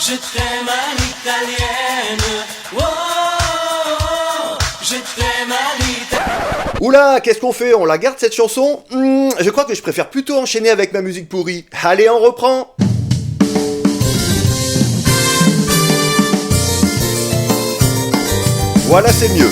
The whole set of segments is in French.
je t'aime à l'italienne. Oh, je t'aime à l'italienne. Oula, qu'est-ce qu'on fait? On la garde cette chanson? Je crois que je préfère plutôt enchaîner avec ma musique pourrie. Allez, on reprend. Voilà, c'est mieux.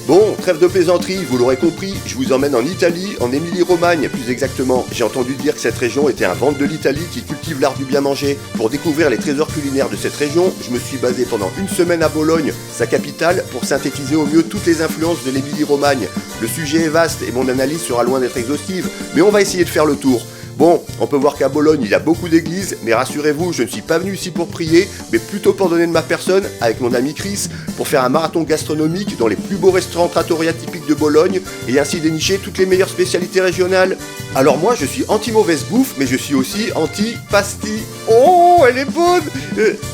Bon, trêve de plaisanterie, vous l'aurez compris, je vous emmène en Italie, en Émilie-Romagne plus exactement. J'ai entendu dire que cette région était un ventre de l'Italie qui cultive l'art du bien manger. Pour découvrir les trésors culinaires de cette région, je me suis basé pendant une semaine à Bologne, sa capitale, pour synthétiser au mieux toutes les influences de l'Émilie-Romagne. Le sujet est vaste et mon analyse sera loin d'être exhaustive, mais on va essayer de faire le tour. Bon, on peut voir qu'à Bologne, il y a beaucoup d'églises, mais rassurez-vous, je ne suis pas venu ici pour prier, mais plutôt pour donner de ma personne, avec mon ami Chris, pour faire un marathon gastronomique dans les plus beaux restaurants trattoria typiques de Bologne, et ainsi dénicher toutes les meilleures spécialités régionales. Alors moi, je suis anti-mauvaise bouffe, mais je suis aussi anti-pastis. Oh, elle est bonne.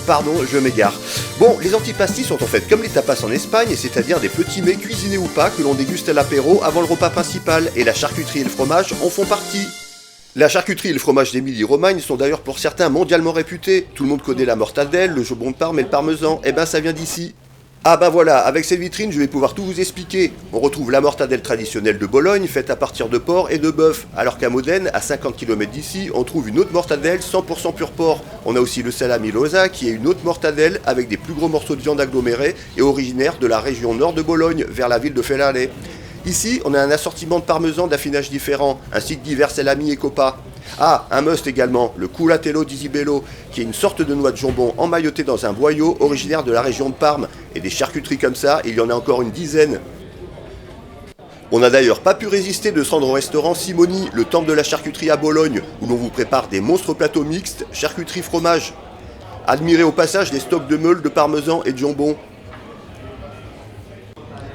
Pardon, je m'égare. Bon, les antipastis sont en fait comme les tapas en Espagne, c'est-à-dire des petits mets cuisinés ou pas que l'on déguste à l'apéro avant le repas principal, et la charcuterie et le fromage en font partie. La charcuterie et le fromage d'Émilie-Romagne sont d'ailleurs pour certains mondialement réputés. Tout le monde connaît la mortadelle, le jambon de Parme et le parmesan. Eh ben ça vient d'ici. Ah ben voilà, avec cette vitrine je vais pouvoir tout vous expliquer. On retrouve la mortadelle traditionnelle de Bologne, faite à partir de porc et de bœuf. Alors qu'à Modène, à 50 km d'ici, on trouve une autre mortadelle 100% pur porc. On a aussi le salami rosa qui est une autre mortadelle avec des plus gros morceaux de viande agglomérés et originaire de la région nord de Bologne, vers la ville de Ferrare. Ici, on a un assortiment de parmesan d'affinage différents, ainsi que divers salami et copa. Ah, un must également, le culatello di Zibello, qui est une sorte de noix de jambon emmaillotée dans un boyau originaire de la région de Parme. Et des charcuteries comme ça, il y en a encore une dizaine. On n'a d'ailleurs pas pu résister de se rendre au restaurant Simoni, le temple de la charcuterie à Bologne, où l'on vous prépare des monstres plateaux mixtes, charcuterie fromage. Admirez au passage les stocks de meules, de parmesan et de jambon.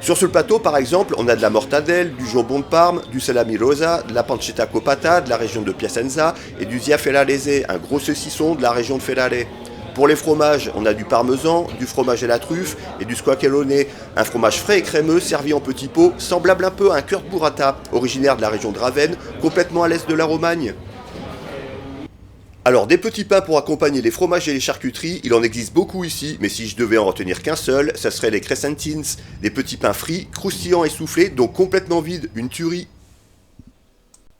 Sur ce plateau, par exemple, on a de la mortadelle, du jambon de Parme, du salami rosa, de la pancetta coppata de la région de Piacenza et du zia ferrarese, un gros saucisson de la région de Ferrare. Pour les fromages, on a du parmesan, du fromage à la truffe et du squacquerone, un fromage frais et crémeux servi en petits pots, semblable un peu à un cœur de burrata, originaire de la région de Ravenne, complètement à l'est de la Romagne. Alors des petits pains pour accompagner les fromages et les charcuteries, il en existe beaucoup ici, mais si je devais en retenir qu'un seul, ça serait les crescentines, des petits pains frits, croustillants et soufflés, donc complètement vides, une tuerie.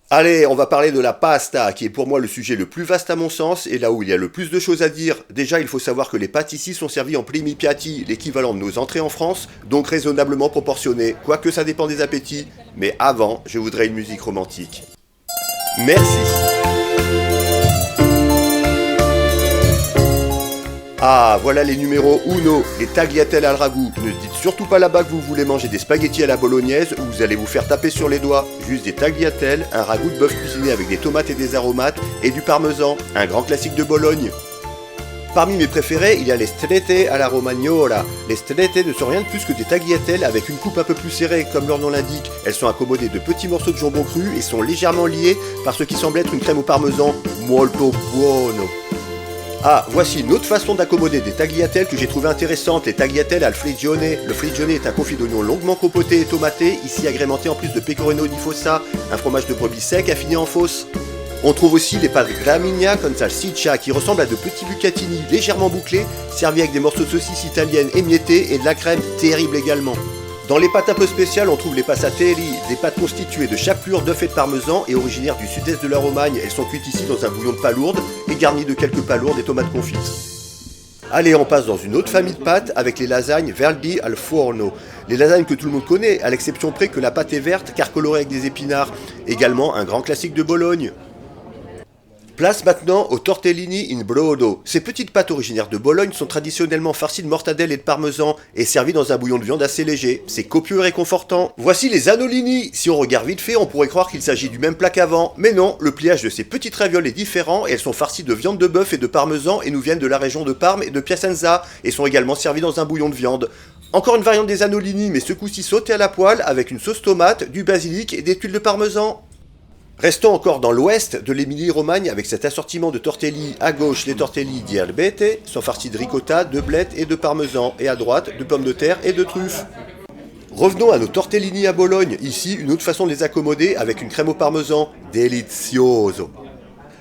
Allez, on va parler de la pasta, qui est pour moi le sujet le plus vaste à mon sens, et là où il y a le plus de choses à dire. Déjà, il faut savoir que les pâtes ici sont servies en primi piatti, l'équivalent de nos entrées en France, donc raisonnablement proportionnées, quoique ça dépend des appétits. Mais avant, je voudrais une musique romantique. Merci. Ah, voilà les numéros uno, les tagliatelles al ragoût. Ne dites surtout pas là-bas que vous voulez manger des spaghettis à la bolognaise ou vous allez vous faire taper sur les doigts. Juste des tagliatelles, un ragoût de bœuf cuisiné avec des tomates et des aromates et du parmesan, un grand classique de Bologne. Parmi mes préférés, il y a les strette alla romagnola. Les strette ne sont rien de plus que des tagliatelles avec une coupe un peu plus serrée, comme leur nom l'indique. Elles sont accommodées de petits morceaux de jambon cru et sont légèrement liées par ce qui semble être une crème au parmesan. Molto buono. Ah, voici une autre façon d'accommoder des tagliatelles que j'ai trouvé intéressante, les tagliatelles al flegione. Le flegione est un confit d'oignon longuement compoté et tomaté, ici agrémenté en plus de pecorino di fossa, un fromage de brebis sec affiné en fausse. On trouve aussi les pâtes gramigna con salsiccia qui ressemblent à de petits bucatini légèrement bouclés, servis avec des morceaux de saucisse italienne émiettés et de la crème terrible également. Dans les pâtes un peu spéciales, on trouve les passatelli, des pâtes constituées de chapelure, d'œufs et de parmesan et originaires du sud-est de la Romagne. Elles sont cuites ici dans un bouillon de palourde et garnies de quelques palourdes et tomates confites. Allez, on passe dans une autre famille de pâtes avec les lasagnes verdi al forno. Les lasagnes que tout le monde connaît, à l'exception près que la pâte est verte car colorée avec des épinards. Également un grand classique de Bologne. Place maintenant aux tortellini in brodo. Ces petites pâtes originaires de Bologne sont traditionnellement farcies de mortadelle et de parmesan et servies dans un bouillon de viande assez léger. C'est copieux et réconfortant. Voici les annolini. Si on regarde vite fait, on pourrait croire qu'il s'agit du même plat qu'avant. Mais non, le pliage de ces petites ravioles est différent et elles sont farcies de viande de bœuf et de parmesan et nous viennent de la région de Parme et de Piacenza et sont également servies dans un bouillon de viande. Encore une variante des annolini, mais ce coup-ci sautée à la poêle avec une sauce tomate, du basilic et des tuiles de parmesan. Restons encore dans l'ouest de l'Émilie-Romagne avec cet assortiment de tortelli. À gauche, les tortelli di albete sont farcis de ricotta, de blettes et de parmesan, et à droite, de pommes de terre et de truffes. Revenons à nos tortellini à Bologne, ici une autre façon de les accommoder avec une crème au parmesan, delizioso.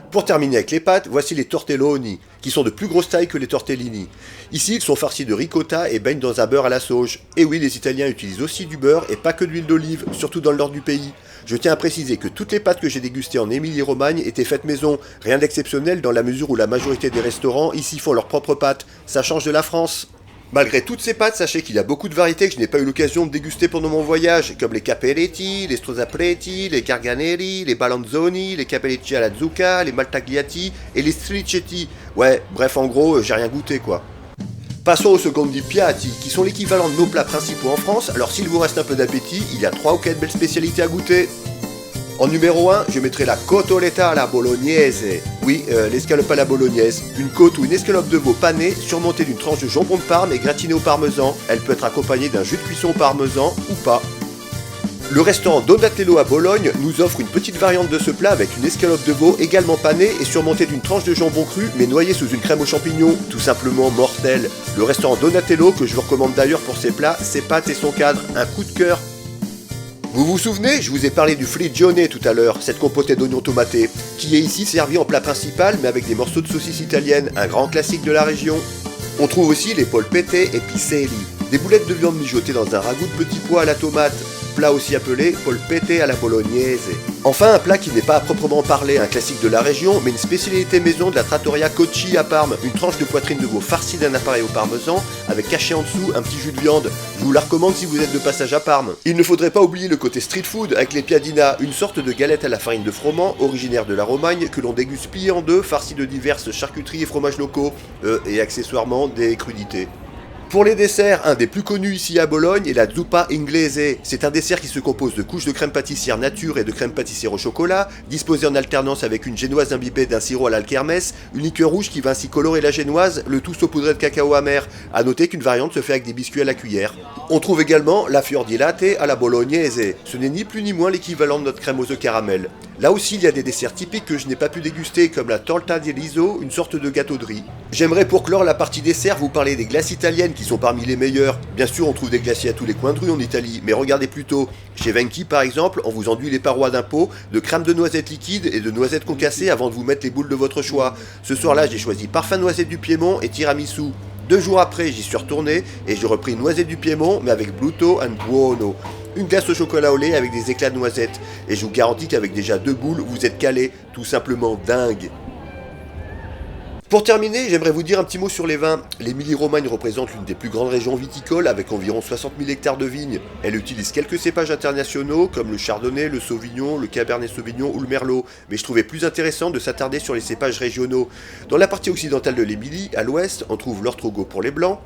Pour terminer avec les pâtes, voici les tortelloni, qui sont de plus grosse taille que les tortellini. Ici, ils sont farcis de ricotta et baignent dans un beurre à la sauge. Et oui, les Italiens utilisent aussi du beurre et pas que de l'huile d'olive, surtout dans le nord du pays. Je tiens à préciser que toutes les pâtes que j'ai dégustées en Émilie-Romagne étaient faites maison. Rien d'exceptionnel dans la mesure où la majorité des restaurants ici font leurs propres pâtes. Ça change de la France. Malgré toutes ces pâtes, sachez qu'il y a beaucoup de variétés que je n'ai pas eu l'occasion de déguster pendant mon voyage, comme les capelletti, les strozzapreti, les garganeri, les balanzoni, les capelletti alla zucca, les maltagliati et les stricetti. Ouais, bref, en gros, j'ai rien goûté quoi. Passons aux secondi piatti, qui sont l'équivalent de nos plats principaux en France, alors s'il vous reste un peu d'appétit, il y a 3 ou 4 belles spécialités à goûter. En numéro 1, je mettrai la cotoletta alla bolognese. Oui, l'escalope à la bolognaise. Une côte ou une escalope de veau panée, surmontée d'une tranche de jambon de Parme et gratinée au parmesan. Elle peut être accompagnée d'un jus de cuisson au parmesan ou pas. Le restaurant Donatello à Bologne nous offre une petite variante de ce plat avec une escalope de veau également panée et surmontée d'une tranche de jambon cru mais noyée sous une crème aux champignons, tout simplement mortel. Le restaurant Donatello, que je vous recommande d'ailleurs pour ses plats, ses pâtes et son cadre, un coup de cœur. Vous vous souvenez, je vous ai parlé du frigione tout à l'heure, cette compotée d'oignons tomatés, qui est ici servie en plat principal mais avec des morceaux de saucisse italienne, un grand classique de la région. On trouve aussi les polpette et piselli, des boulettes de viande mijotées dans un ragoût de petits pois à la tomate, plat aussi appelé polpette à la bolognaise. Enfin, un plat qui n'est pas à proprement parler un classique de la région, mais une spécialité maison de la trattoria Cocci à Parme, une tranche de poitrine de veau farcie d'un appareil au parmesan, avec caché en dessous un petit jus de viande. Je vous la recommande si vous êtes de passage à Parme. Il ne faudrait pas oublier le côté street food avec les piadina, une sorte de galette à la farine de froment, originaire de la Romagne, que l'on déguste pliée en deux, farcie de diverses charcuteries et fromages locaux, et accessoirement des crudités. Pour les desserts, un des plus connus ici à Bologne est la zuppa inglese. C'est un dessert qui se compose de couches de crème pâtissière nature et de crème pâtissière au chocolat, disposées en alternance avec une génoise imbibée d'un sirop à l'alkermès, une liqueur rouge qui va ainsi colorer la génoise, le tout saupoudré de cacao amer. A noter qu'une variante se fait avec des biscuits à la cuillère. On trouve également la fior di latte à la bolognaise. Ce n'est ni plus ni moins l'équivalent de notre crème aux œufs caramel. Là aussi, il y a des desserts typiques que je n'ai pas pu déguster, comme la torta di riso, une sorte de gâteau de riz. J'aimerais pour clore la partie dessert vous parler des glaces italiennes qui sont parmi les meilleures. Bien sûr, on trouve des glaciers à tous les coins de rue en Italie, mais regardez plutôt. Chez Venchi, par exemple, on vous enduit les parois d'un pot de crème de noisettes liquide et de noisettes concassées avant de vous mettre les boules de votre choix. Ce soir-là, j'ai choisi parfum noisette du Piémont et tiramisu. 2 jours après, j'y suis retourné et j'ai repris noisette du Piémont, mais avec Bluto and Buono. Une glace au chocolat au lait avec des éclats de noisettes. Et je vous garantis qu'avec déjà 2 boules, vous êtes calé, tout simplement dingue. Pour terminer, j'aimerais vous dire un petit mot sur les vins. L'Émilie-Romagne représente l'une des plus grandes régions viticoles avec environ 60 000 hectares de vignes. Elle utilise quelques cépages internationaux comme le Chardonnay, le Sauvignon, le Cabernet Sauvignon ou le Merlot. Mais je trouvais plus intéressant de s'attarder sur les cépages régionaux. Dans la partie occidentale de l'Émilie, à l'ouest, on trouve l'Ortrogo pour les blancs.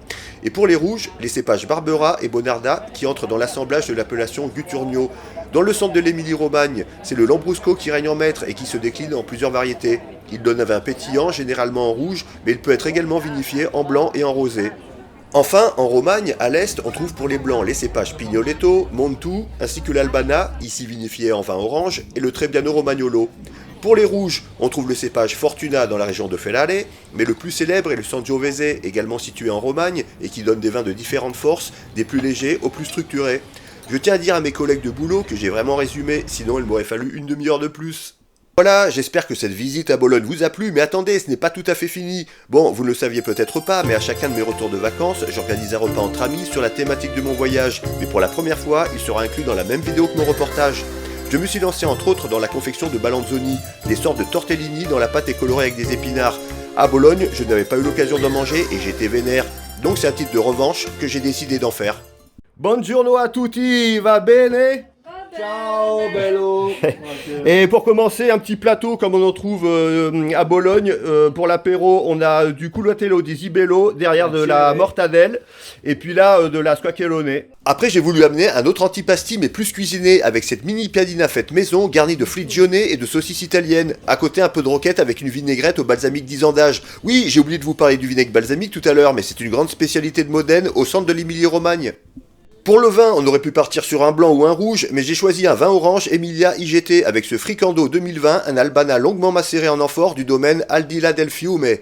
Et pour les rouges, les cépages Barbera et Bonarda qui entrent dans l'assemblage de l'appellation Gutturno. Dans le centre de l'Émilie-Romagne, c'est le Lambrusco qui règne en maître et qui se décline en plusieurs variétés. Il donne un vin pétillant, généralement en rouge, mais il peut être également vinifié en blanc et en rosé. Enfin, en Romagne, à l'est, on trouve pour les blancs les cépages Pignoletto, Montu, ainsi que l'Albana, ici vinifié en vin orange, et le Trebbiano Romagnolo. Pour les rouges, on trouve le cépage Fortuna dans la région de Fellare, mais le plus célèbre est le Sangiovese, également situé en Romagne, et qui donne des vins de différentes forces, des plus légers aux plus structurés. Je tiens à dire à mes collègues de boulot que j'ai vraiment résumé, sinon il m'aurait fallu une demi-heure de plus. Voilà, j'espère que cette visite à Bologne vous a plu, mais attendez, ce n'est pas tout à fait fini. Bon, vous ne le saviez peut-être pas, mais à chacun de mes retours de vacances, j'organise un repas entre amis sur la thématique de mon voyage. Mais pour la première fois, il sera inclus dans la même vidéo que mon reportage. Je me suis lancé entre autres dans la confection de balanzoni, des sortes de tortellini dont la pâte est colorée avec des épinards. À Bologne, je n'avais pas eu l'occasion d'en manger et j'étais vénère. Donc c'est un titre de revanche que j'ai décidé d'en faire. Buongiorno a tutti, va bene? Ciao bello. Et pour commencer, un petit plateau comme on en trouve à Bologne. Pour l'apéro, on a du culatello di zibello, derrière de la mortadelle, et puis là de la squacquerone. Après, j'ai voulu amener un autre antipasti, mais plus cuisiné, avec cette mini piadina faite maison, garnie de frigione et de saucisses italiennes. À côté, un peu de roquette avec une vinaigrette au balsamique 10 ans d'âge. Oui, j'ai oublié de vous parler du vinaigre balsamique tout à l'heure, mais c'est une grande spécialité de Modène, au centre de l'Émilie-Romagne. Pour le vin, on aurait pu partir sur un blanc ou un rouge, mais j'ai choisi un vin orange Emilia IGT avec ce Fricando 2020, un Albana longuement macéré en amphore du domaine Aldila del Fiume.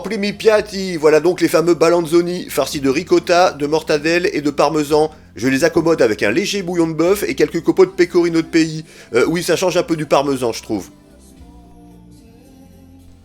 Primi piatti, voilà donc les fameux balanzoni, farcis de ricotta, de mortadelle et de parmesan. Je les accommode avec un léger bouillon de bœuf et quelques copeaux de pecorino de pays. Oui, ça change un peu du parmesan, je trouve.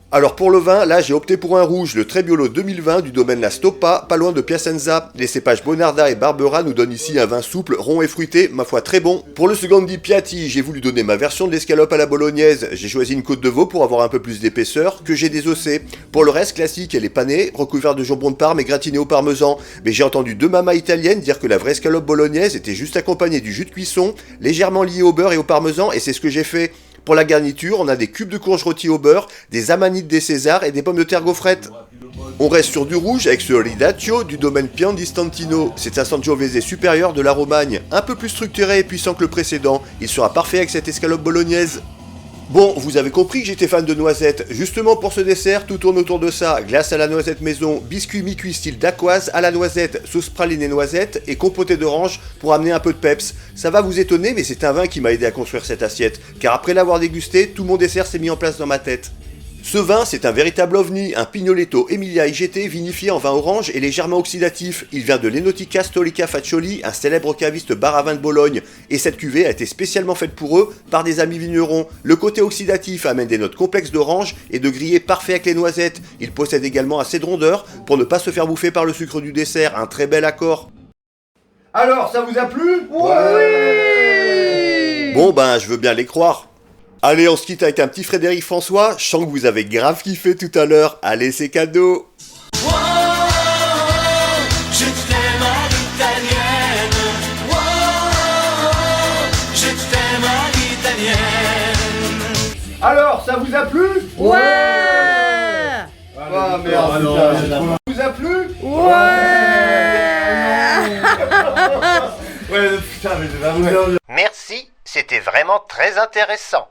Alors pour le vin, là j'ai opté pour un rouge, le Trebbiolo 2020 du domaine La Stoppa, pas loin de Piacenza. Les cépages Bonarda et Barbera nous donnent ici un vin souple, rond et fruité, ma foi très bon. Pour le Secondi Piatti, j'ai voulu donner ma version de l'escalope à la bolognaise. J'ai choisi une côte de veau pour avoir un peu plus d'épaisseur, que j'ai désossée. Pour le reste, classique, elle est panée, recouverte de jambon de Parme et gratinée au parmesan. Mais j'ai entendu deux mamas italiennes dire que la vraie escalope bolognaise était juste accompagnée du jus de cuisson, légèrement lié au beurre et au parmesan, et c'est ce que j'ai fait. Pour la garniture, on a des cubes de courge rôtis au beurre, des amanites des Césars et des pommes de terre gaufrettes. On reste sur du rouge avec ce Ridaccio du domaine Pian di Stantino. C'est un Sangiovese supérieur de la Romagne, un peu plus structuré et puissant que le précédent. Il sera parfait avec cette escalope bolognaise. Bon, vous avez compris que j'étais fan de noisettes. Justement pour ce dessert, tout tourne autour de ça. Glace à la noisette maison, biscuit mi-cuit style dacquoise à la noisette, sauce pralinée noisette et compoté d'orange pour amener un peu de peps. Ça va vous étonner, mais c'est un vin qui m'a aidé à construire cette assiette. Car après l'avoir dégusté, tout mon dessert s'est mis en place dans ma tête. Ce vin, c'est un véritable ovni, un Pignoletto Emilia IGT vinifié en vin orange et légèrement oxydatif. Il vient de l'Enotica Storica Faccioli, un célèbre caviste bar à vin de Bologne. Et cette cuvée a été spécialement faite pour eux par des amis vignerons. Le côté oxydatif amène des notes complexes d'orange et de grillé parfait avec les noisettes. Il possède également assez de rondeur pour ne pas se faire bouffer par le sucre du dessert, un très bel accord. Alors, ça vous a plu? Oui. Bon ben, je veux bien les croire. Allez, on se quitte avec un petit Frédéric François. Je sens que vous avez grave kiffé tout à l'heure. Allez, c'est cadeau. Oh, je t'aime à l'italienne. Oh, je t'aime à l'italienne. Alors, ça vous a plu? Ouais. Ah merde, putain, ça vous a plu? Ouais. Ouais, putain, mais c'est pas vrai. Merci, c'était vraiment très intéressant.